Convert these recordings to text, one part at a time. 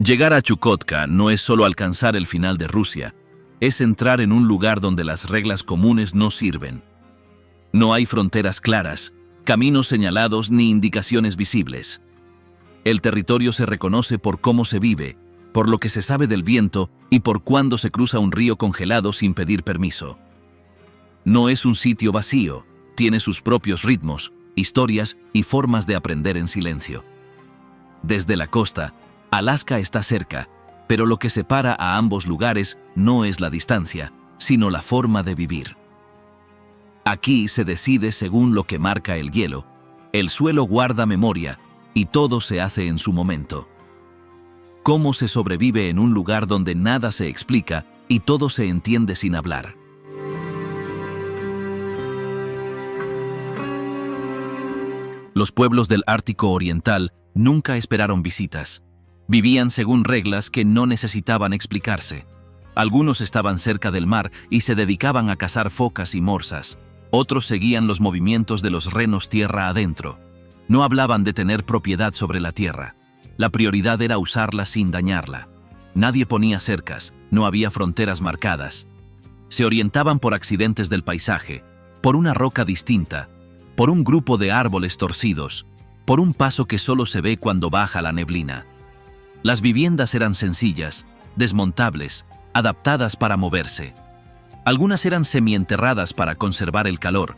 Llegar a Chukotka no es solo alcanzar el final de Rusia, es entrar en un lugar donde las reglas comunes no sirven. No hay fronteras claras, caminos señalados ni indicaciones visibles. El territorio se reconoce por cómo se vive, por lo que se sabe del viento y por cuándo se cruza un río congelado sin pedir permiso. No es un sitio vacío, tiene sus propios ritmos, historias y formas de aprender en silencio. Desde la costa, Alaska está cerca, pero lo que separa a ambos lugares no es la distancia, sino la forma de vivir. Aquí se decide según lo que marca el hielo, el suelo guarda memoria y todo se hace en su momento. ¿Cómo se sobrevive en un lugar donde nada se explica y todo se entiende sin hablar? Los pueblos del Ártico Oriental nunca esperaron visitas. Vivían según reglas que no necesitaban explicarse. Algunos estaban cerca del mar y se dedicaban a cazar focas y morsas. Otros seguían los movimientos de los renos tierra adentro. No hablaban de tener propiedad sobre la tierra. La prioridad era usarla sin dañarla. Nadie ponía cercas, no había fronteras marcadas. Se orientaban por accidentes del paisaje, por una roca distinta, por un grupo de árboles torcidos, por un paso que solo se ve cuando baja la neblina. Las viviendas eran sencillas, desmontables, adaptadas para moverse. Algunas eran semienterradas para conservar el calor.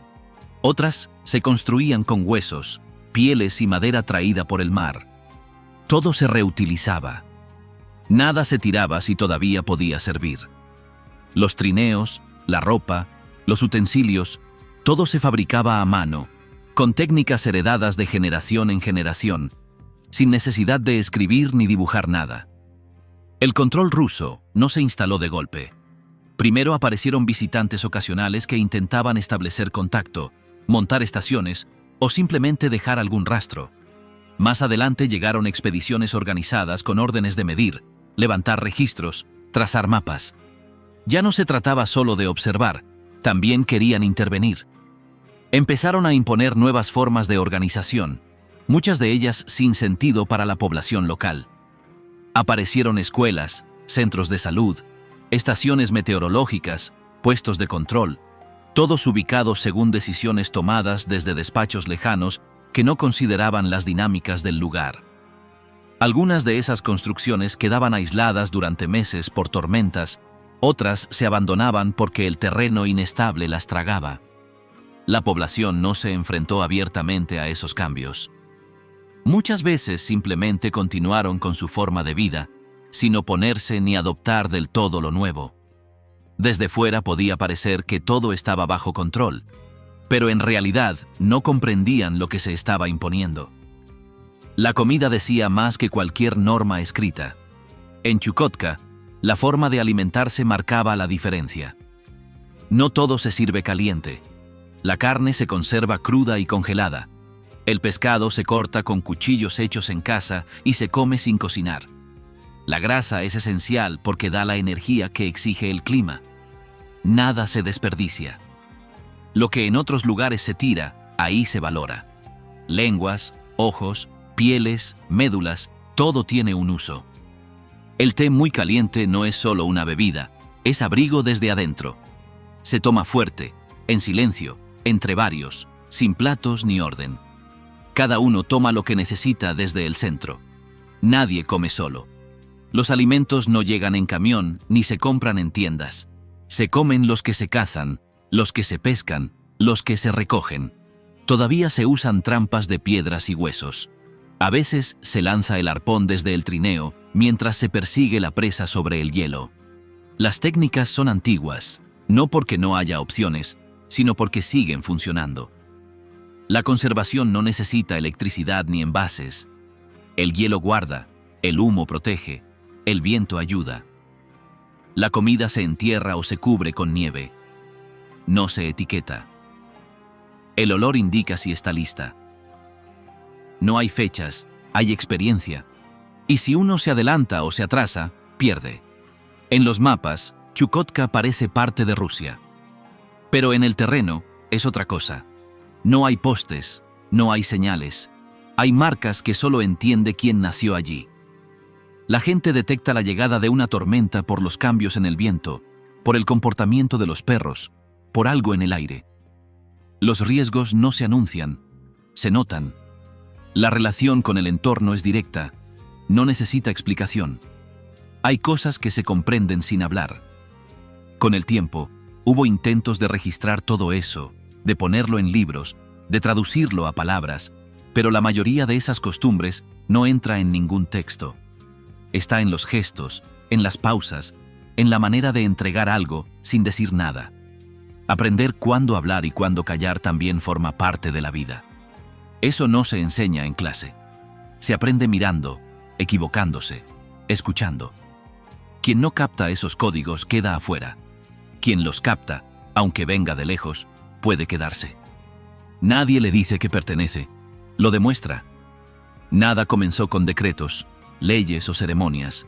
Otras se construían con huesos, pieles y madera traída por el mar. Todo se reutilizaba. Nada se tiraba si todavía podía servir. Los trineos, la ropa, los utensilios, todo se fabricaba a mano, con técnicas heredadas de generación en generación, sin necesidad de escribir ni dibujar nada. El control ruso no se instaló de golpe. Primero aparecieron visitantes ocasionales que intentaban establecer contacto, montar estaciones o simplemente dejar algún rastro. Más adelante llegaron expediciones organizadas con órdenes de medir, levantar registros, trazar mapas. Ya no se trataba solo de observar, también querían intervenir. Empezaron a imponer nuevas formas de organización, muchas de ellas sin sentido para la población local. Aparecieron escuelas, centros de salud, estaciones meteorológicas, puestos de control, todos ubicados según decisiones tomadas desde despachos lejanos que no consideraban las dinámicas del lugar. Algunas de esas construcciones quedaban aisladas durante meses por tormentas, otras se abandonaban porque el terreno inestable las tragaba. La población no se enfrentó abiertamente a esos cambios. Muchas veces simplemente continuaron con su forma de vida, sin oponerse ni adoptar del todo lo nuevo. Desde fuera podía parecer que todo estaba bajo control, pero en realidad no comprendían lo que se estaba imponiendo. La comida decía más que cualquier norma escrita. En Chukotka, la forma de alimentarse marcaba la diferencia. No todo se sirve caliente. La carne se conserva cruda y congelada. El pescado se corta con cuchillos hechos en casa y se come sin cocinar. La grasa es esencial porque da la energía que exige el clima. Nada se desperdicia. Lo que en otros lugares se tira, ahí se valora. Lenguas, ojos, pieles, médulas, todo tiene un uso. El té muy caliente no es solo una bebida, es abrigo desde adentro. Se toma fuerte, en silencio, entre varios, sin platos ni orden. Cada uno toma lo que necesita desde el centro. Nadie come solo. Los alimentos no llegan en camión ni se compran en tiendas. Se comen los que se cazan, los que se pescan, los que se recogen. Todavía se usan trampas de piedras y huesos. A veces se lanza el arpón desde el trineo mientras se persigue la presa sobre el hielo. Las técnicas son antiguas, no porque no haya opciones, sino porque siguen funcionando. La conservación no necesita electricidad ni envases. El hielo guarda, el humo protege, el viento ayuda. La comida se entierra o se cubre con nieve. No se etiqueta. El olor indica si está lista. No hay fechas, hay experiencia. Y si uno se adelanta o se atrasa, pierde. En los mapas, Chukotka parece parte de Rusia. Pero en el terreno es otra cosa. No hay postes, no hay señales. Hay marcas que solo entiende quien nació allí. La gente detecta la llegada de una tormenta por los cambios en el viento, por el comportamiento de los perros, por algo en el aire. Los riesgos no se anuncian, se notan. La relación con el entorno es directa, no necesita explicación. Hay cosas que se comprenden sin hablar. Con el tiempo, hubo intentos de registrar todo eso, de ponerlo en libros, de traducirlo a palabras, pero la mayoría de esas costumbres no entra en ningún texto. Está en los gestos, en las pausas, en la manera de entregar algo sin decir nada. Aprender cuándo hablar y cuándo callar también forma parte de la vida. Eso no se enseña en clase. Se aprende mirando, equivocándose, escuchando. Quien no capta esos códigos queda afuera. Quien los capta, aunque venga de lejos, puede quedarse. Nadie le dice que pertenece, lo demuestra. Nada comenzó con decretos, leyes o ceremonias.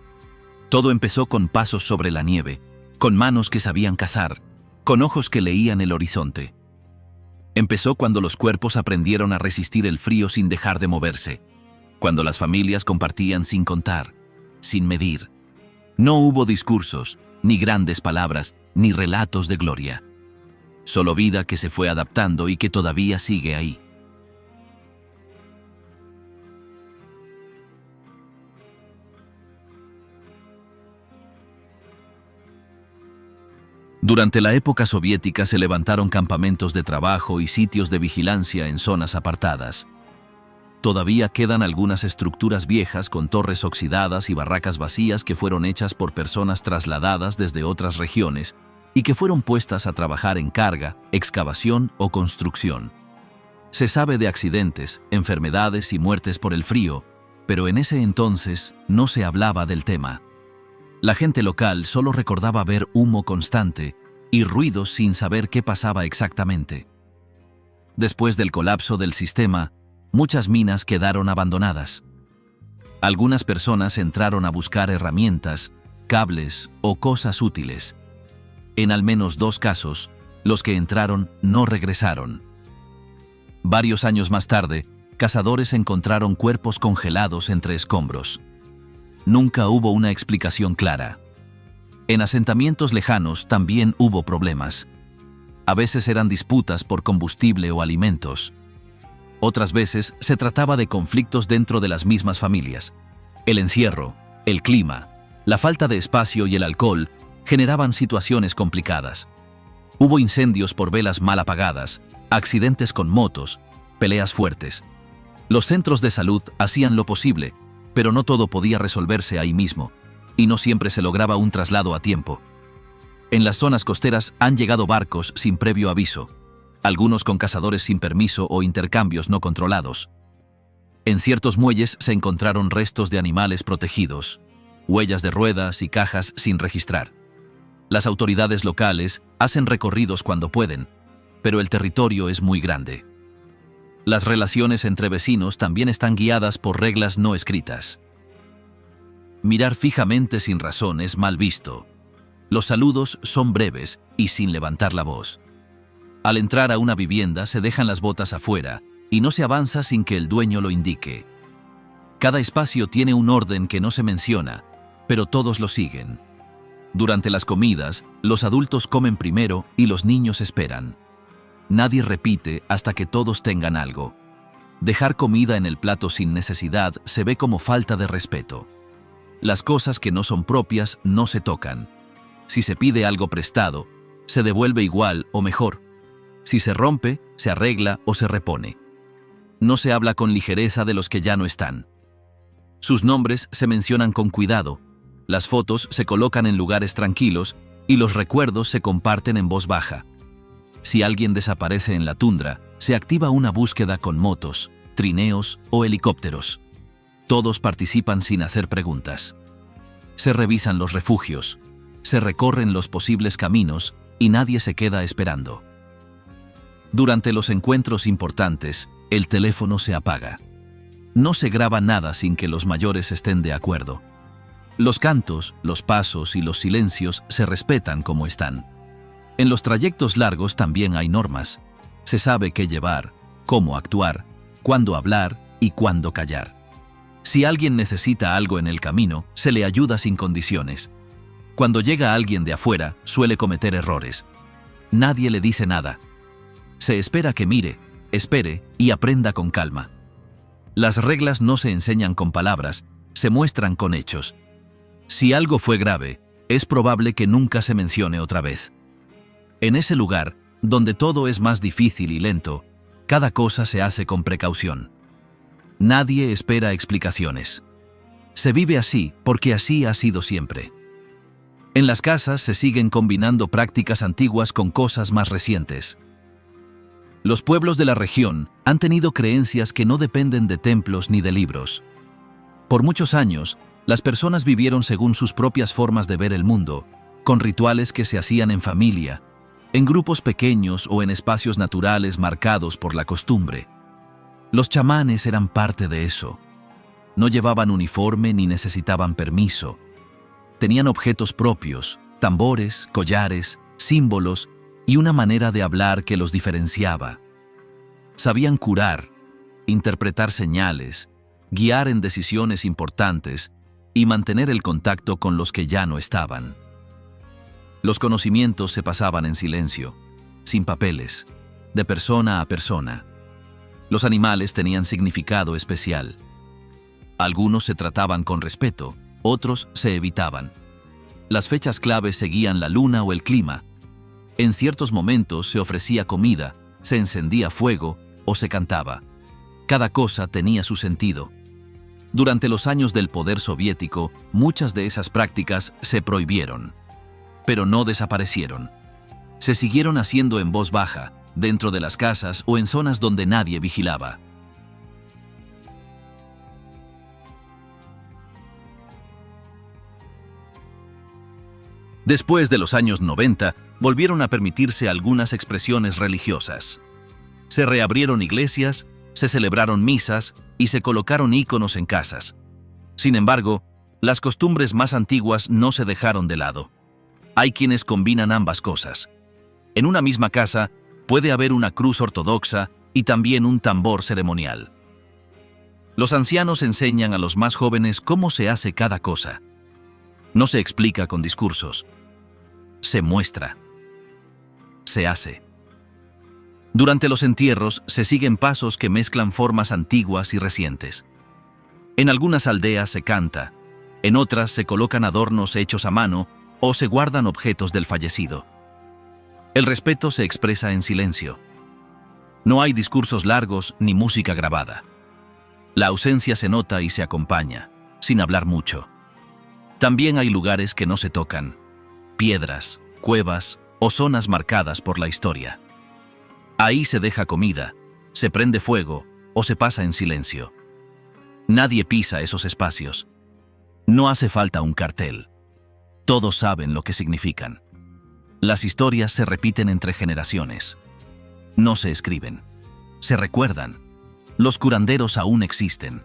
Todo empezó con pasos sobre la nieve, con manos que sabían cazar, con ojos que leían el horizonte. Empezó cuando los cuerpos aprendieron a resistir el frío sin dejar de moverse, cuando las familias compartían sin contar, sin medir. No hubo discursos, ni grandes palabras, ni relatos de gloria. Solo vida que se fue adaptando y que todavía sigue ahí. Durante la época soviética se levantaron campamentos de trabajo y sitios de vigilancia en zonas apartadas. Todavía quedan algunas estructuras viejas con torres oxidadas y barracas vacías que fueron hechas por personas trasladadas desde otras regiones y que fueron puestas a trabajar en carga, excavación o construcción. Se sabe de accidentes, enfermedades y muertes por el frío, pero en ese entonces no se hablaba del tema. La gente local solo recordaba ver humo constante y ruidos sin saber qué pasaba exactamente. Después del colapso del sistema, muchas minas quedaron abandonadas. Algunas personas entraron a buscar herramientas, cables o cosas útiles. En al menos 2 casos, los que entraron no regresaron. Varios años más tarde, cazadores encontraron cuerpos congelados entre escombros. Nunca hubo una explicación clara. En asentamientos lejanos también hubo problemas. A veces eran disputas por combustible o alimentos. Otras veces se trataba de conflictos dentro de las mismas familias. El encierro, el clima, la falta de espacio y el alcohol generaban situaciones complicadas. Hubo incendios por velas mal apagadas, accidentes con motos, peleas fuertes. Los centros de salud hacían lo posible, pero no todo podía resolverse ahí mismo, y no siempre se lograba un traslado a tiempo. En las zonas costeras han llegado barcos sin previo aviso, algunos con cazadores sin permiso o intercambios no controlados. En ciertos muelles se encontraron restos de animales protegidos, huellas de ruedas y cajas sin registrar. Las autoridades locales hacen recorridos cuando pueden, pero el territorio es muy grande. Las relaciones entre vecinos también están guiadas por reglas no escritas. Mirar fijamente sin razón es mal visto. Los saludos son breves y sin levantar la voz. Al entrar a una vivienda se dejan las botas afuera y no se avanza sin que el dueño lo indique. Cada espacio tiene un orden que no se menciona, pero todos lo siguen. Durante las comidas, los adultos comen primero y los niños esperan. Nadie repite hasta que todos tengan algo. Dejar comida en el plato sin necesidad se ve como falta de respeto. Las cosas que no son propias no se tocan. Si se pide algo prestado, se devuelve igual o mejor. Si se rompe, se arregla o se repone. No se habla con ligereza de los que ya no están. Sus nombres se mencionan con cuidado, las fotos se colocan en lugares tranquilos y los recuerdos se comparten en voz baja. Si alguien desaparece en la tundra, se activa una búsqueda con motos, trineos o helicópteros. Todos participan sin hacer preguntas. Se revisan los refugios, se recorren los posibles caminos y nadie se queda esperando. Durante los encuentros importantes, el teléfono se apaga. No se graba nada sin que los mayores estén de acuerdo. Los cantos, los pasos y los silencios se respetan como están. En los trayectos largos también hay normas. Se sabe qué llevar, cómo actuar, cuándo hablar y cuándo callar. Si alguien necesita algo en el camino, se le ayuda sin condiciones. Cuando llega alguien de afuera, suele cometer errores. Nadie le dice nada. Se espera que mire, espere y aprenda con calma. Las reglas no se enseñan con palabras, se muestran con hechos. Si algo fue grave, es probable que nunca se mencione otra vez. En ese lugar, donde todo es más difícil y lento, cada cosa se hace con precaución. Nadie espera explicaciones. Se vive así porque así ha sido siempre. En las casas se siguen combinando prácticas antiguas con cosas más recientes. Los pueblos de la región han tenido creencias que no dependen de templos ni de libros. Por muchos años, las personas vivieron según sus propias formas de ver el mundo, con rituales que se hacían en familia, en grupos pequeños o en espacios naturales marcados por la costumbre. Los chamanes eran parte de eso. No llevaban uniforme ni necesitaban permiso. Tenían objetos propios, tambores, collares, símbolos y una manera de hablar que los diferenciaba. Sabían curar, interpretar señales, guiar en decisiones importantes y mantener el contacto con los que ya no estaban. Los conocimientos se pasaban en silencio, sin papeles, de persona a persona. Los animales tenían significado especial. Algunos se trataban con respeto, otros se evitaban. Las fechas claves seguían la luna o el clima. En ciertos momentos se ofrecía comida, se encendía fuego o se cantaba. Cada cosa tenía su sentido. Durante los años del poder soviético, muchas de esas prácticas se prohibieron, pero no desaparecieron. Se siguieron haciendo en voz baja, dentro de las casas o en zonas donde nadie vigilaba. Después de los años 90, volvieron a permitirse algunas expresiones religiosas. Se reabrieron iglesias, se celebraron misas y se colocaron íconos en casas. Sin embargo, las costumbres más antiguas no se dejaron de lado. Hay quienes combinan ambas cosas. En una misma casa puede haber una cruz ortodoxa y también un tambor ceremonial. Los ancianos enseñan a los más jóvenes cómo se hace cada cosa. No se explica con discursos. Se muestra. Se hace. Durante los entierros se siguen pasos que mezclan formas antiguas y recientes. En algunas aldeas se canta, en otras se colocan adornos hechos a mano o se guardan objetos del fallecido. El respeto se expresa en silencio. No hay discursos largos ni música grabada. La ausencia se nota y se acompaña, sin hablar mucho. También hay lugares que no se tocan, piedras, cuevas o zonas marcadas por la historia. Ahí se deja comida, se prende fuego o se pasa en silencio. Nadie pisa esos espacios. No hace falta un cartel. Todos saben lo que significan. Las historias se repiten entre generaciones. No se escriben. Se recuerdan. Los curanderos aún existen.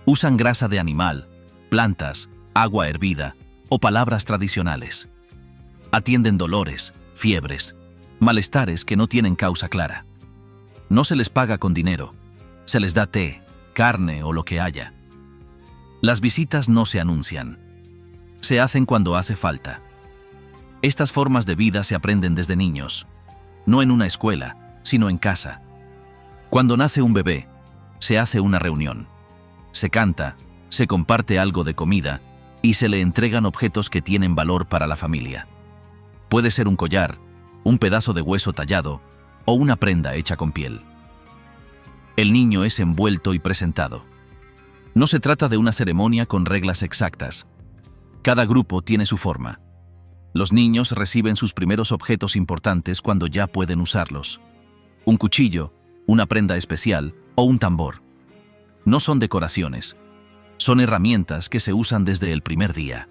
Usan grasa de animal, plantas, agua hervida o palabras tradicionales. Atienden dolores, fiebres, malestares que no tienen causa clara. No se les paga con dinero. Se les da té, carne o lo que haya. Las visitas no se anuncian. Se hacen cuando hace falta. Estas formas de vida se aprenden desde niños. No en una escuela, sino en casa. Cuando nace un bebé, se hace una reunión. Se canta, se comparte algo de comida y se le entregan objetos que tienen valor para la familia. Puede ser un collar, un pedazo de hueso tallado o una prenda hecha con piel. El niño es envuelto y presentado. No se trata de una ceremonia con reglas exactas. Cada grupo tiene su forma. Los niños reciben sus primeros objetos importantes cuando ya pueden usarlos. Un cuchillo, una prenda especial o un tambor. No son decoraciones. Son herramientas que se usan desde el primer día.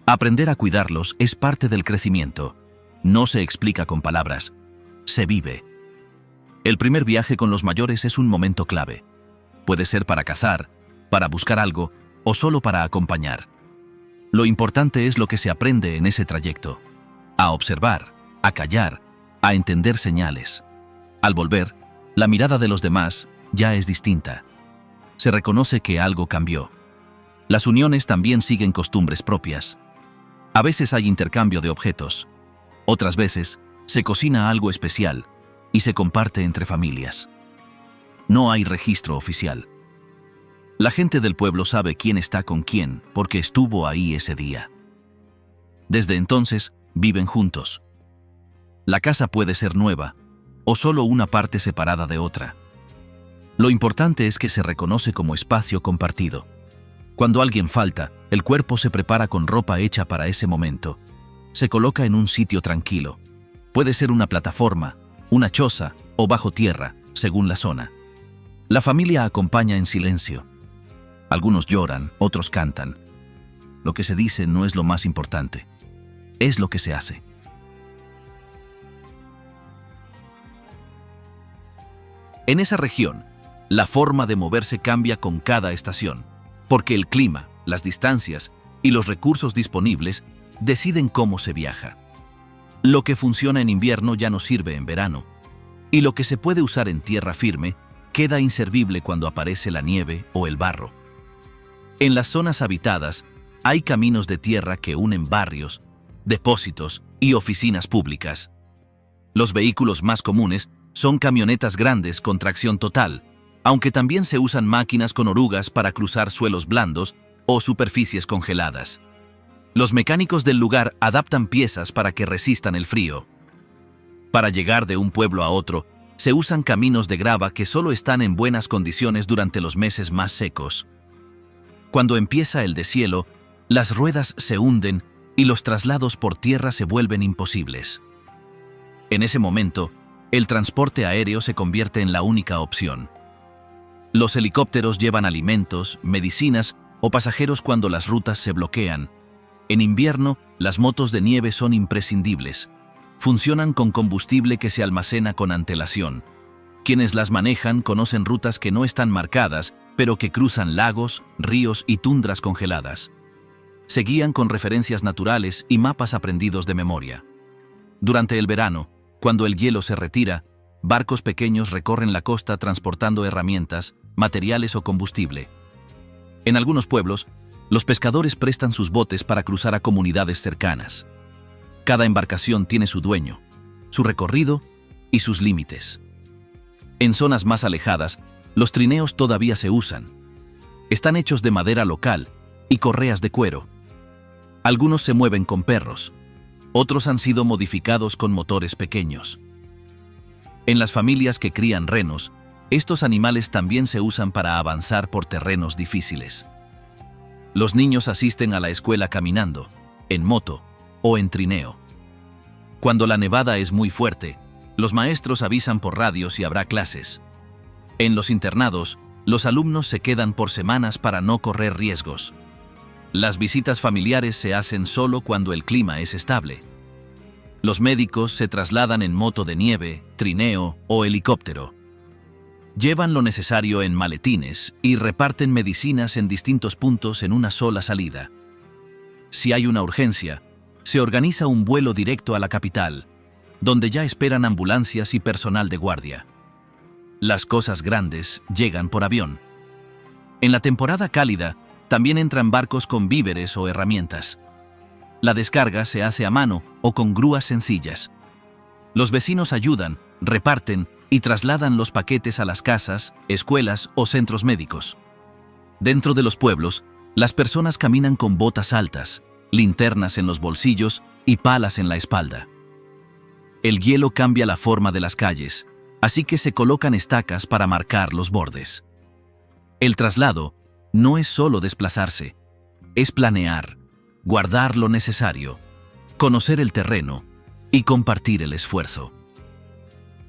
Aprender a cuidarlos es parte del crecimiento. No se explica con palabras. Se vive. El primer viaje con los mayores es un momento clave. Puede ser para cazar, para buscar algo o solo para acompañar. Lo importante es lo que se aprende en ese trayecto. A observar, a callar, a entender señales. Al volver, la mirada de los demás ya es distinta. se reconoce que algo cambió. Las uniones también siguen costumbres propias. A veces hay intercambio de objetos. Otras veces se cocina algo especial y se comparte entre familias. No hay registro oficial. La gente del pueblo sabe quién está con quién porque estuvo ahí ese día. Desde entonces, viven juntos. La casa puede ser nueva o solo una parte separada de otra. Lo importante es que se reconoce como espacio compartido. Cuando alguien falta, el cuerpo se prepara con ropa hecha para ese momento. Se coloca en un sitio tranquilo. Puede ser una plataforma, una choza o bajo tierra, según la zona. La familia acompaña en silencio. Algunos lloran, otros cantan. Lo que se dice no es lo más importante. Es lo que se hace. En esa región, la forma de moverse cambia con cada estación, porque el clima, las distancias y los recursos disponibles deciden cómo se viaja. Lo que funciona en invierno ya no sirve en verano, y lo que se puede usar en tierra firme queda inservible cuando aparece la nieve o el barro. En las zonas habitadas hay caminos de tierra que unen barrios, depósitos y oficinas públicas. Los vehículos más comunes son camionetas grandes con tracción total, aunque también se usan máquinas con orugas para cruzar suelos blandos o superficies congeladas. Los mecánicos del lugar adaptan piezas para que resistan el frío. Para llegar de un pueblo a otro, se usan caminos de grava que solo están en buenas condiciones durante los meses más secos. Cuando empieza el deshielo, las ruedas se hunden y los traslados por tierra se vuelven imposibles. En ese momento, el transporte aéreo se convierte en la única opción. Los helicópteros llevan alimentos, medicinas o pasajeros cuando las rutas se bloquean. En invierno, las motos de nieve son imprescindibles. Funcionan con combustible que se almacena con antelación. Quienes las manejan conocen rutas que no están marcadas, pero que cruzan lagos, ríos y tundras congeladas. Se guían con referencias naturales y mapas aprendidos de memoria. Durante el verano, cuando el hielo se retira, barcos pequeños recorren la costa transportando herramientas, materiales o combustible. En algunos pueblos, los pescadores prestan sus botes para cruzar a comunidades cercanas. Cada embarcación tiene su dueño, su recorrido y sus límites. En zonas más alejadas, los trineos todavía se usan. Están hechos de madera local y correas de cuero. Algunos se mueven con perros. Otros han sido modificados con motores pequeños. En las familias que crían renos, estos animales también se usan para avanzar por terrenos difíciles. Los niños asisten a la escuela caminando, en moto o en trineo. Cuando la nevada es muy fuerte, los maestros avisan por radio si habrá clases. En los internados, los alumnos se quedan por semanas para no correr riesgos. Las visitas familiares se hacen solo cuando el clima es estable. Los médicos se trasladan en moto de nieve, trineo o helicóptero. Llevan lo necesario en maletines y reparten medicinas en distintos puntos en una sola salida. Si hay una urgencia, se organiza un vuelo directo a la capital, donde ya esperan ambulancias y personal de guardia. Las cosas grandes llegan por avión. En la temporada cálida, también entran barcos con víveres o herramientas. La descarga se hace a mano o con grúas sencillas. Los vecinos ayudan, reparten y trasladan los paquetes a las casas, escuelas o centros médicos. Dentro de los pueblos, las personas caminan con botas altas, linternas en los bolsillos y palas en la espalda. El hielo cambia la forma de las calles, así que se colocan estacas para marcar los bordes. El traslado no es solo desplazarse, es planear, guardar lo necesario, conocer el terreno y compartir el esfuerzo.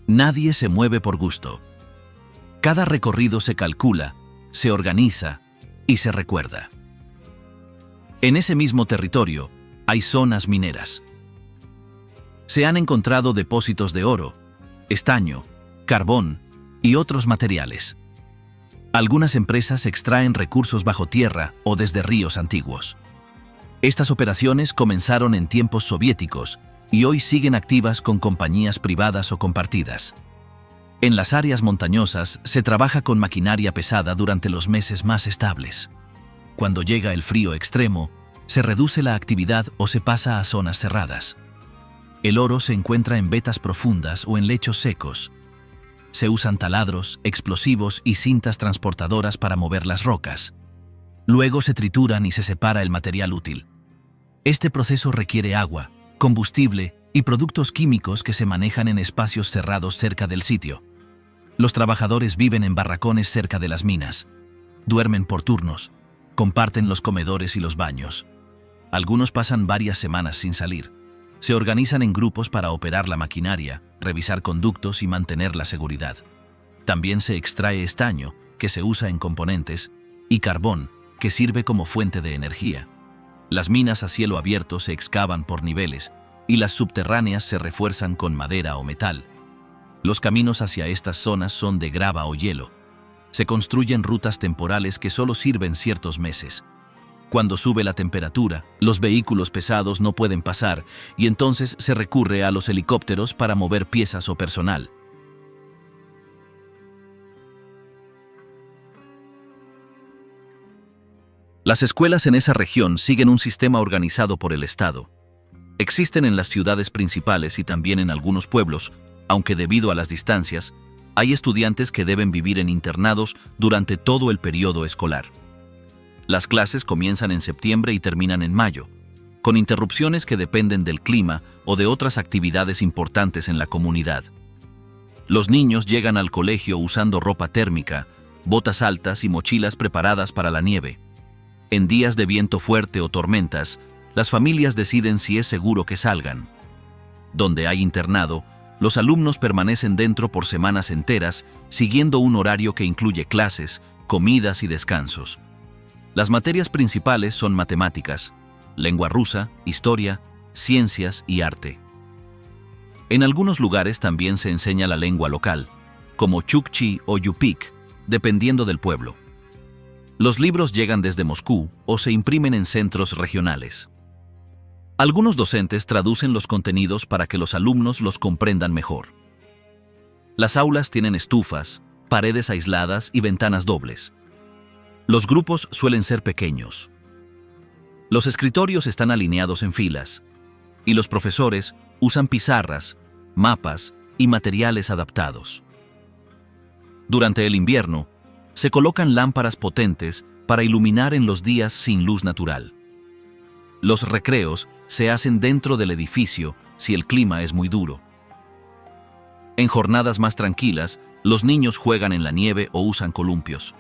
Nadie se mueve por gusto. Cada recorrido se calcula, se organiza y se recuerda. En ese mismo territorio hay zonas mineras. Se han encontrado depósitos de oro, estaño, carbón y otros materiales. Algunas empresas extraen recursos bajo tierra o desde ríos antiguos. Estas operaciones comenzaron en tiempos soviéticos y hoy siguen activas con compañías privadas o compartidas. En las áreas montañosas se trabaja con maquinaria pesada durante los meses más estables. Cuando llega el frío extremo, se reduce la actividad o se pasa a zonas cerradas. El oro se encuentra en vetas profundas o en lechos secos. Se usan taladros, explosivos y cintas transportadoras para mover las rocas. Luego se trituran y se separa el material útil. Este proceso requiere agua, combustible y productos químicos que se manejan en espacios cerrados cerca del sitio. Los trabajadores viven en barracones cerca de las minas. Duermen por turnos. Comparten los comedores y los baños. Algunos pasan varias semanas sin salir. Se organizan en grupos para operar la maquinaria, revisar conductos y mantener la seguridad. También se extrae estaño, que se usa en componentes, y carbón, que sirve como fuente de energía. Las minas a cielo abierto se excavan por niveles y las subterráneas se refuerzan con madera o metal. Los caminos hacia estas zonas son de grava o hielo. Se construyen rutas temporales que solo sirven ciertos meses. Cuando sube la temperatura, los vehículos pesados no pueden pasar y entonces se recurre a los helicópteros para mover piezas o personal. Las escuelas en esa región siguen un sistema organizado por el Estado. Existen en las ciudades principales y también en algunos pueblos, aunque debido a las distancias, hay estudiantes que deben vivir en internados durante todo el periodo escolar. Las clases comienzan en septiembre y terminan en mayo, con interrupciones que dependen del clima o de otras actividades importantes en la comunidad. Los niños llegan al colegio usando ropa térmica, botas altas y mochilas preparadas para la nieve. En días de viento fuerte o tormentas, las familias deciden si es seguro que salgan. Donde hay internado, los alumnos permanecen dentro por semanas enteras, siguiendo un horario que incluye clases, comidas y descansos. Las materias principales son matemáticas, lengua rusa, historia, ciencias y arte. En algunos lugares también se enseña la lengua local, como chukchi o yupik, dependiendo del pueblo. Los libros llegan desde Moscú o se imprimen en centros regionales. Algunos docentes traducen los contenidos para que los alumnos los comprendan mejor. Las aulas tienen estufas, paredes aisladas y ventanas dobles. Los grupos suelen ser pequeños. Los escritorios están alineados en filas, y los profesores usan pizarras, mapas y materiales adaptados. Durante el invierno, se colocan lámparas potentes para iluminar en los días sin luz natural. Los recreos se hacen dentro del edificio si el clima es muy duro. En jornadas más tranquilas, los niños juegan en la nieve o usan columpios.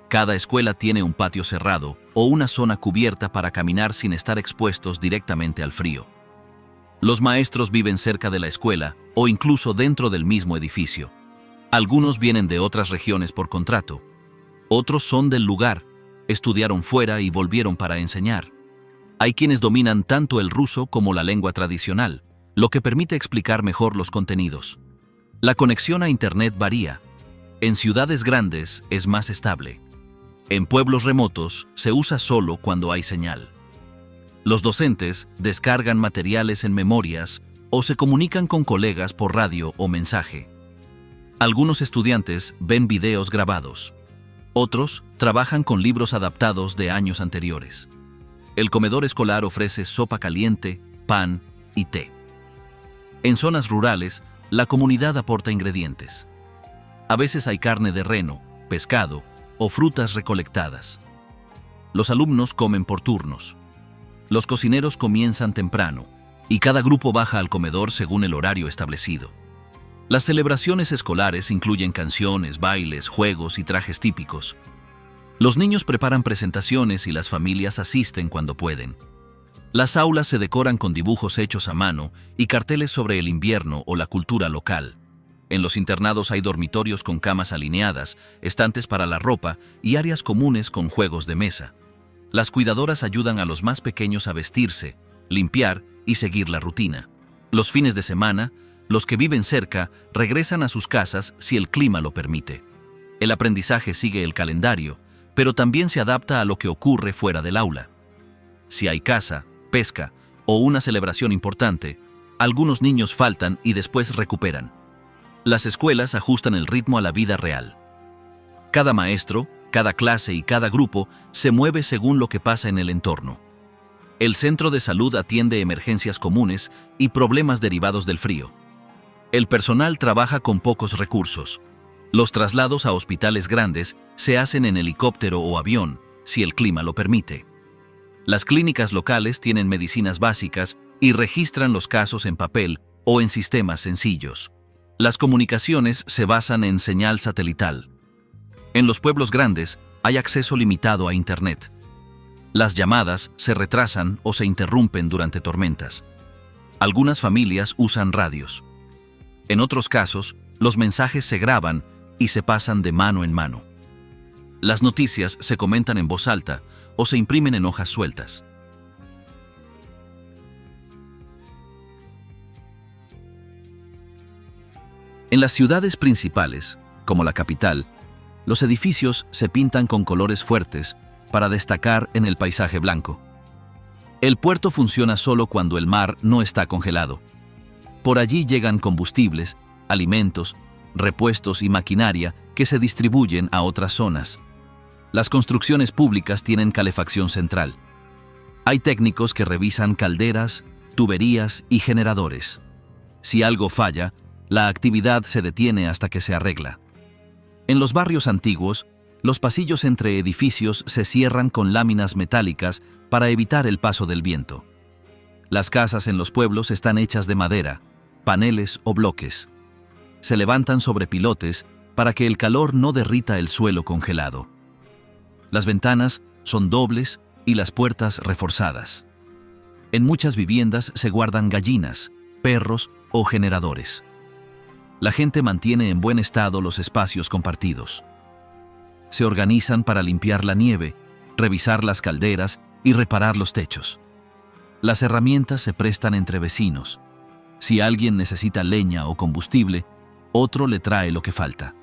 Cada escuela tiene un patio cerrado o una zona cubierta para caminar sin estar expuestos directamente al frío. Los maestros viven cerca de la escuela o incluso dentro del mismo edificio. Algunos vienen de otras regiones por contrato. Otros son del lugar, estudiaron fuera y volvieron para enseñar. Hay quienes dominan tanto el ruso como la lengua tradicional, lo que permite explicar mejor los contenidos. La conexión a Internet varía. En ciudades grandes es más estable. En pueblos remotos se usa solo cuando hay señal. Los docentes descargan materiales en memorias o se comunican con colegas por radio o mensaje. Algunos estudiantes ven videos grabados. Otros trabajan con libros adaptados de años anteriores. El comedor escolar ofrece sopa caliente, pan y té. En zonas rurales, la comunidad aporta ingredientes. A veces hay carne de reno, pescado o frutas recolectadas. Los alumnos comen por turnos. Los cocineros comienzan temprano y cada grupo baja al comedor según el horario establecido. Las celebraciones escolares incluyen canciones, bailes, juegos y trajes típicos. Los niños preparan presentaciones y las familias asisten cuando pueden. Las aulas se decoran con dibujos hechos a mano y carteles sobre el invierno o la cultura local. En los internados hay dormitorios con camas alineadas, estantes para la ropa y áreas comunes con juegos de mesa. Las cuidadoras ayudan a los más pequeños a vestirse, limpiar y seguir la rutina. Los fines de semana, los que viven cerca regresan a sus casas si el clima lo permite. El aprendizaje sigue el calendario, pero también se adapta a lo que ocurre fuera del aula. Si hay caza, pesca o una celebración importante, algunos niños faltan y después recuperan. Las escuelas ajustan el ritmo a la vida real. Cada maestro, cada clase y cada grupo se mueve según lo que pasa en el entorno. El centro de salud atiende emergencias comunes y problemas derivados del frío. El personal trabaja con pocos recursos. Los traslados a hospitales grandes se hacen en helicóptero o avión, si el clima lo permite. Las clínicas locales tienen medicinas básicas y registran los casos en papel o en sistemas sencillos. Las comunicaciones se basan en señal satelital. En los pueblos grandes hay acceso limitado a Internet. Las llamadas se retrasan o se interrumpen durante tormentas. Algunas familias usan radios. En otros casos, los mensajes se graban y se pasan de mano en mano. Las noticias se comentan en voz alta o se imprimen en hojas sueltas. En las ciudades principales, como la capital, los edificios se pintan con colores fuertes para destacar en el paisaje blanco. El puerto funciona solo cuando el mar no está congelado. Por allí llegan combustibles, alimentos, repuestos y maquinaria que se distribuyen a otras zonas. Las construcciones públicas tienen calefacción central. Hay técnicos que revisan calderas, tuberías y generadores. Si algo falla, la actividad se detiene hasta que se arregla. En los barrios antiguos, los pasillos entre edificios se cierran con láminas metálicas para evitar el paso del viento. Las casas en los pueblos están hechas de madera, paneles o bloques. Se levantan sobre pilotes para que el calor no derrita el suelo congelado. Las ventanas son dobles y las puertas reforzadas. En muchas viviendas se guardan gallinas, perros o generadores. La gente mantiene en buen estado los espacios compartidos. Se organizan para limpiar la nieve, revisar las calderas y reparar los techos. Las herramientas se prestan entre vecinos. Si alguien necesita leña o combustible, otro le trae lo que falta.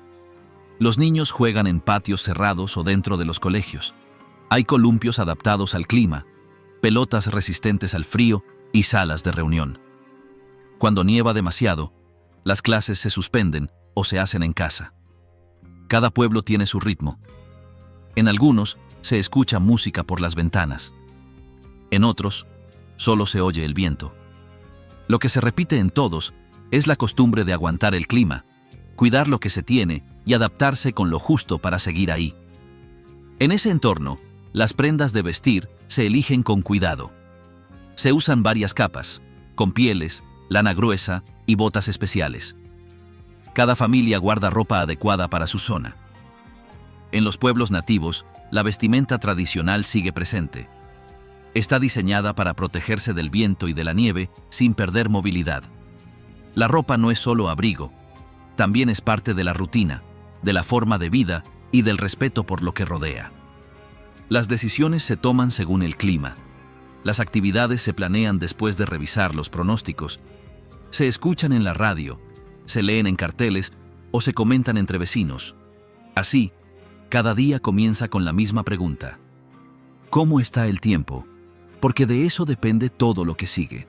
Los niños juegan en patios cerrados o dentro de los colegios. Hay columpios adaptados al clima, pelotas resistentes al frío y salas de reunión. Cuando nieva demasiado, las clases se suspenden o se hacen en casa. Cada pueblo tiene su ritmo. En algunos se escucha música por las ventanas. En otros, solo se oye el viento. Lo que se repite en todos es la costumbre de aguantar el clima, cuidar lo que se tiene y adaptarse con lo justo para seguir ahí. En ese entorno, las prendas de vestir se eligen con cuidado. Se usan varias capas, con pieles, lana gruesa y botas especiales. Cada familia guarda ropa adecuada para su zona. En los pueblos nativos, la vestimenta tradicional sigue presente. Está diseñada para protegerse del viento y de la nieve sin perder movilidad. La ropa no es solo abrigo, también es parte de la rutina, de la forma de vida y del respeto por lo que rodea. Las decisiones se toman según el clima. Las actividades se planean después de revisar los pronósticos. Se escuchan en la radio, se leen en carteles o se comentan entre vecinos. Así, cada día comienza con la misma pregunta: ¿cómo está el tiempo? Porque de eso depende todo lo que sigue.